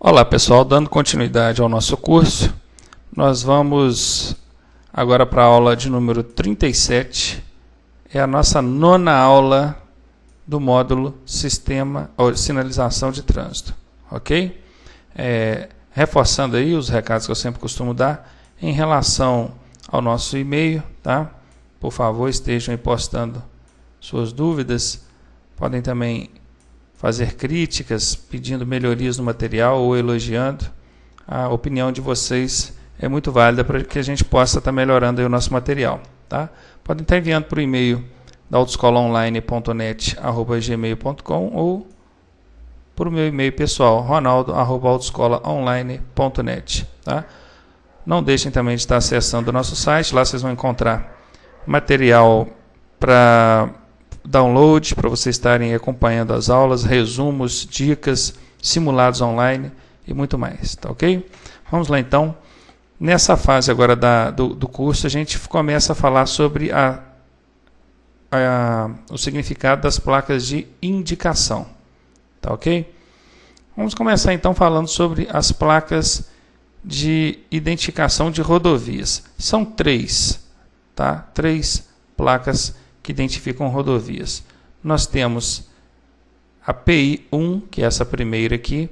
Olá pessoal, dando continuidade ao nosso curso, nós vamos agora para a aula de número 37, é a nossa nona aula do módulo Sistema ou Sinalização de Trânsito, ok? Reforçando aí os recados que eu sempre costumo dar em relação ao nosso e-mail, tá? Por favor, estejam aí postando suas dúvidas, podem também fazer críticas, pedindo melhorias no material ou elogiando. A opinião de vocês é muito válida para que a gente possa estar melhorando aí o nosso material, tá? Podem estar enviando por e-mail da autoescolaonline.net@gmail.com ou por meu e-mail pessoal, ronaldo@autoescolaonline.net, tá? Não deixem também de estar acessando o nosso site, lá vocês vão encontrar material para download, para vocês estarem acompanhando as aulas, resumos, dicas, simulados online e muito mais, tá ok? Vamos lá então. Nessa fase agora do curso, a gente começa a falar sobre o significado das placas de indicação, tá ok? Vamos começar então falando sobre as placas de identificação de rodovias. São três, tá? Três placas que identificam rodovias. Nós temos a PI1, que é essa primeira aqui.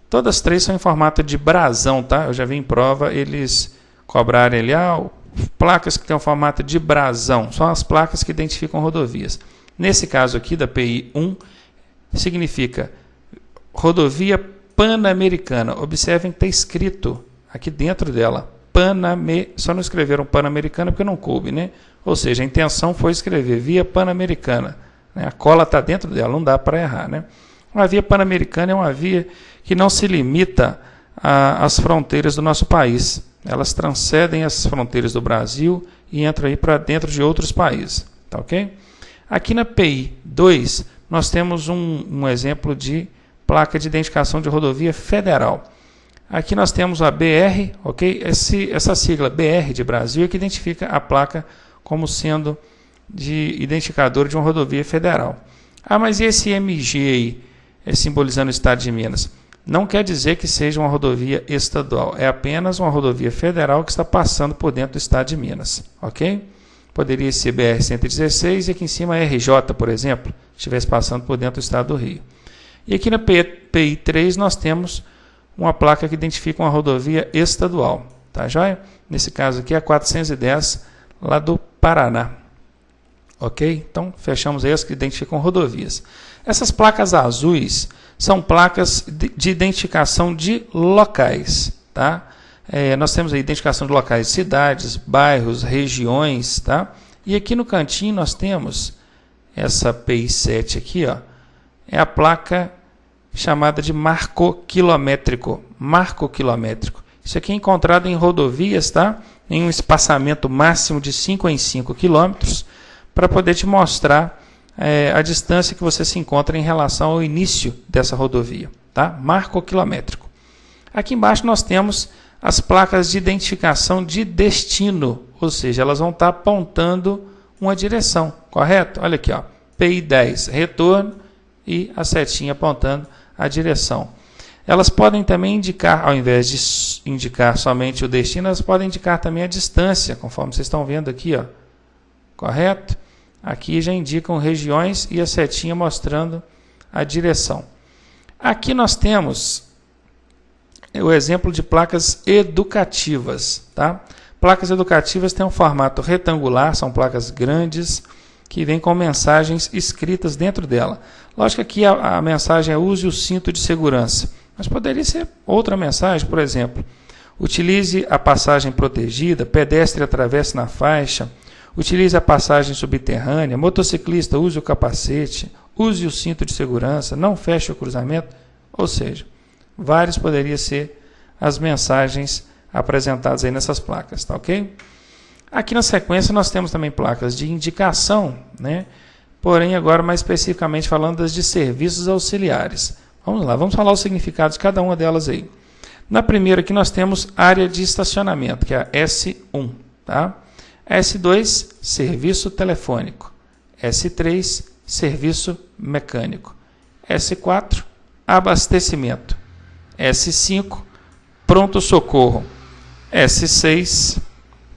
Todas as três são em formato de brasão, tá? Eu já vi em prova eles cobrarem ali, placas que têm o formato de brasão. São as placas que identificam rodovias. Nesse caso aqui, da PI1, significa rodovia pan-americana. Observem que está escrito aqui dentro dela, só não escreveram Pan-Americana porque não coube, né? Ou seja, a intenção foi escrever via Pan-Americana, né? A cola está dentro dela, não dá para errar, né? Uma via Pan-Americana é uma via que não se limita às fronteiras do nosso país. Elas transcendem as fronteiras do Brasil e entram aí para dentro de outros países, tá ok? Aqui na PI 2, nós temos um exemplo de placa de identificação de rodovia federal. Aqui nós temos a BR, ok? Essa sigla BR de Brasil é que identifica a placa como sendo de identificador de uma rodovia federal. Mas e esse MG aí, simbolizando o estado de Minas? Não quer dizer que seja uma rodovia estadual, é apenas uma rodovia federal que está passando por dentro do estado de Minas, ok? Poderia ser BR-116 e aqui em cima a RJ, por exemplo, estivesse passando por dentro do estado do Rio. E aqui na PI 3 nós temos uma placa que identifica uma rodovia estadual, tá joia? Nesse caso aqui é a 410, lá do Paraná, ok? Então, fechamos aí as que identificam rodovias. Essas placas azuis são placas de identificação de locais, tá? Nós temos a identificação de locais de cidades, bairros, regiões, tá? E aqui no cantinho nós temos essa PI 7 aqui, ó, é a placa chamada de marco quilométrico. Marco quilométrico. Isso aqui é encontrado em rodovias, tá? Em um espaçamento máximo de 5 em 5 quilômetros, para poder te mostrar a distância que você se encontra em relação ao início dessa rodovia, tá? Marco quilométrico. Aqui embaixo nós temos as placas de identificação de destino, ou seja, elas vão estar apontando uma direção, correto? Olha aqui, ó, PI 10, retorno, e a setinha apontando a direção. Elas podem também indicar, ao invés de indicar somente o destino, elas podem indicar também a distância, conforme vocês estão vendo aqui, ó. Correto? Aqui já indicam regiões e a setinha mostrando a direção. Aqui nós temos o exemplo de placas educativas, tá? Placas educativas têm um formato retangular, são placas grandes, que vem com mensagens escritas dentro dela. Lógico que aqui a mensagem é use o cinto de segurança, mas poderia ser outra mensagem, por exemplo, utilize a passagem protegida, pedestre atravesse na faixa, utilize a passagem subterrânea, motociclista use o capacete, use o cinto de segurança, não feche o cruzamento, ou seja, várias poderiam ser as mensagens apresentadas aí nessas placas, tá ok? Aqui na sequência nós temos também placas de indicação, né? Porém agora mais especificamente falando das de serviços auxiliares. Vamos lá, vamos falar o significado de cada uma delas aí. Na primeira aqui nós temos área de estacionamento, que é a S1, tá? S2, serviço telefônico. S3, serviço mecânico. S4, abastecimento. S5, pronto-socorro. S6,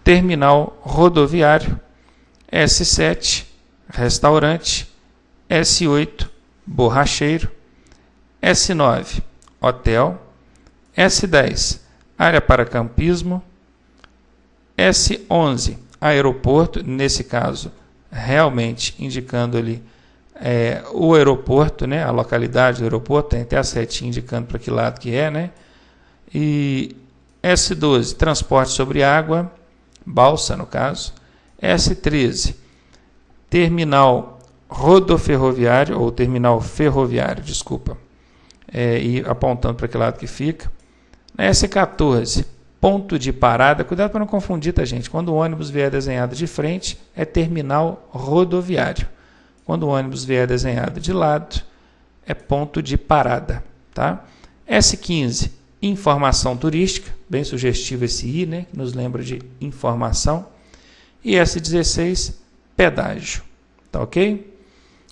terminal rodoviário. S7, restaurante. S8, borracheiro. S9, hotel. S10, área para campismo. S11, aeroporto, nesse caso, realmente indicando ali o aeroporto, né, a localidade do aeroporto, tem até a setinha indicando para que lado que é, né? E S12, transporte sobre água, balsa no caso. S13, terminal rodoferroviário, ou terminal ferroviário, desculpa, e apontando para que lado que fica. S14, ponto de parada, cuidado para não confundir, tá, gente? Quando o ônibus vier desenhado de frente, é terminal rodoviário. Quando o ônibus vier desenhado de lado, é ponto de parada, tá? S15, informação turística, bem sugestivo esse I, né, que nos lembra de informação. E S16, pedágio, tá ok?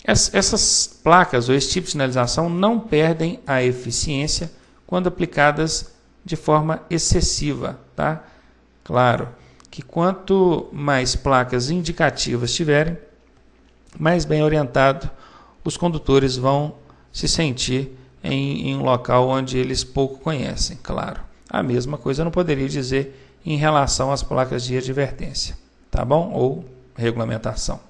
Essas placas ou esse tipo de sinalização não perdem a eficiência quando aplicadas de forma excessiva, tá? Claro que quanto mais placas indicativas tiverem, mais bem orientado os condutores vão se sentir em um local onde eles pouco conhecem, claro. A mesma coisa eu não poderia dizer em relação às placas de advertência, tá bom? Ou regulamentação.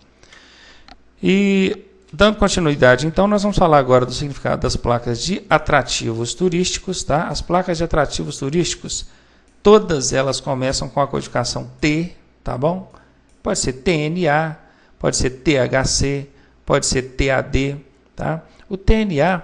E dando continuidade, então, nós vamos falar agora do significado das placas de atrativos turísticos, tá? As placas de atrativos turísticos, todas elas começam com a codificação T, tá bom? Pode ser TNA, pode ser THC, pode ser TAD, tá? O TNA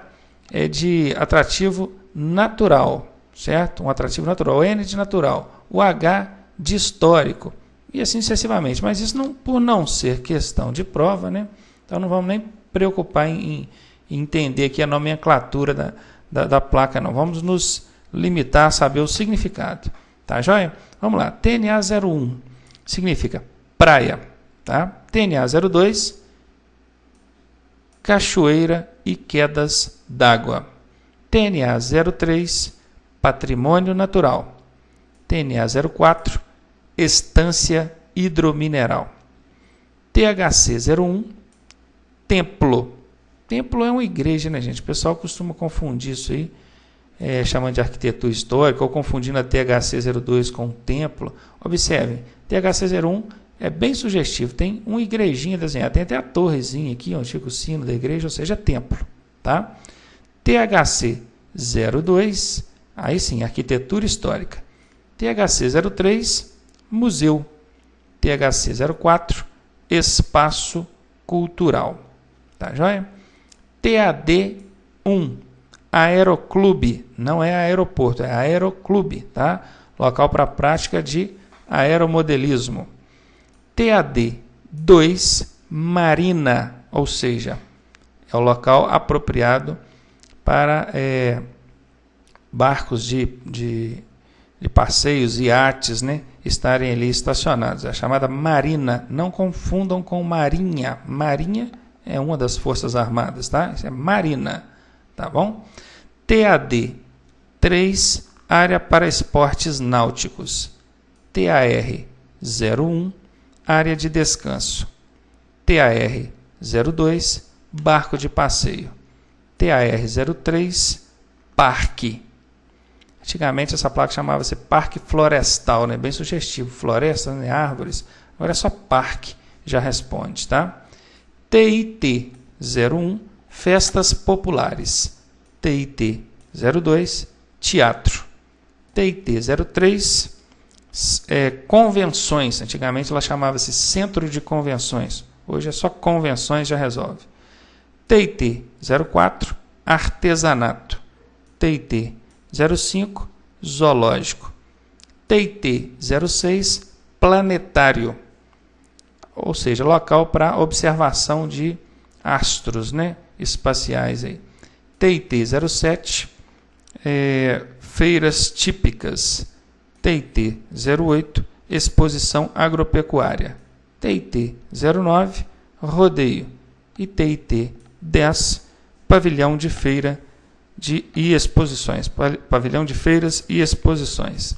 é de atrativo natural, certo? Um atrativo natural, o N de natural, o H de histórico, e assim sucessivamente. Mas isso não, por não ser questão de prova, né? Então não vamos nem preocupar em entender aqui a nomenclatura da placa, não. Vamos nos limitar a saber o significado. Tá, joia? Vamos lá. TNA 01 significa praia. Tá? TNA 02, cachoeira e quedas d'água. TNA 03, patrimônio natural. TNA 04, estância hidromineral. THC 01, templo. Templo é uma igreja, né, gente? O pessoal costuma confundir isso aí, chamando de arquitetura histórica, ou confundindo a THC 02 com templo. Observem, THC 01 é bem sugestivo, tem uma igrejinha desenhada, tem até a torrezinha aqui, onde fica o sino da igreja, ou seja, templo. Tá? THC 02, aí sim, arquitetura histórica. THC 03, museu. THC 04, espaço cultural. Tá, joia? TAD 1, aeroclube, não é aeroporto, é aeroclube, tá? Local para prática de aeromodelismo. TAD 2, marina, ou seja, é o local apropriado para barcos de passeios, iates, né, estarem ali estacionados. É a chamada marina. Não confundam com marinha. Marinha é uma das forças armadas, tá? Isso é marina, tá bom? TAD 3, área para esportes náuticos. TAR 01, área de descanso. TAR 02, barco de passeio. TAR 03, parque. Antigamente essa placa chamava-se parque florestal, né? Bem sugestivo, florestas, né? Árvores. Agora é só parque, já responde, tá? TIT 01, festas populares. TIT 02, teatro. TIT 03, convenções. Antigamente ela chamava-se centro de convenções. Hoje é só convenções, já resolve. TIT 04, artesanato. TIT 05, zoológico. TIT 06, planetário. Ou seja, local para observação de astros, né, espaciais. Aí. TIT 07, feiras típicas. TIT 08, exposição agropecuária. TIT 09, rodeio. E TIT 10, pavilhão de feira e exposições, pavilhão de feiras e exposições.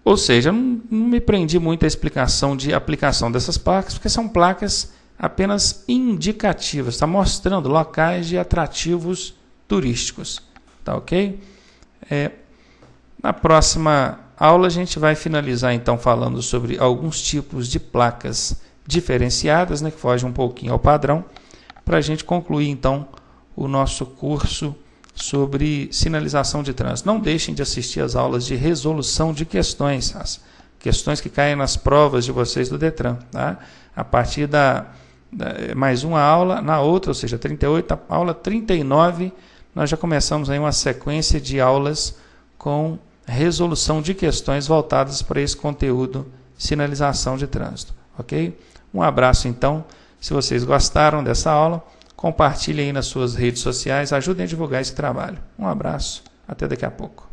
Ou seja, não me prendi muito à explicação de aplicação dessas placas, porque são placas apenas indicativas, está mostrando locais de atrativos turísticos, tá ok? Na próxima aula a gente vai finalizar então falando sobre alguns tipos de placas diferenciadas, né, que fogem um pouquinho ao padrão, para a gente concluir então o nosso curso sobre sinalização de trânsito. Não deixem de assistir às aulas de resolução de questões, as questões que caem nas provas de vocês do Detran, tá? A partir mais uma aula, na outra, ou seja, 38, a aula 39, nós já começamos aí uma sequência de aulas com resolução de questões voltadas para esse conteúdo sinalização de trânsito, ok? Um abraço então, se vocês gostaram dessa aula, compartilhem aí nas suas redes sociais, ajudem a divulgar esse trabalho. Um abraço, até daqui a pouco.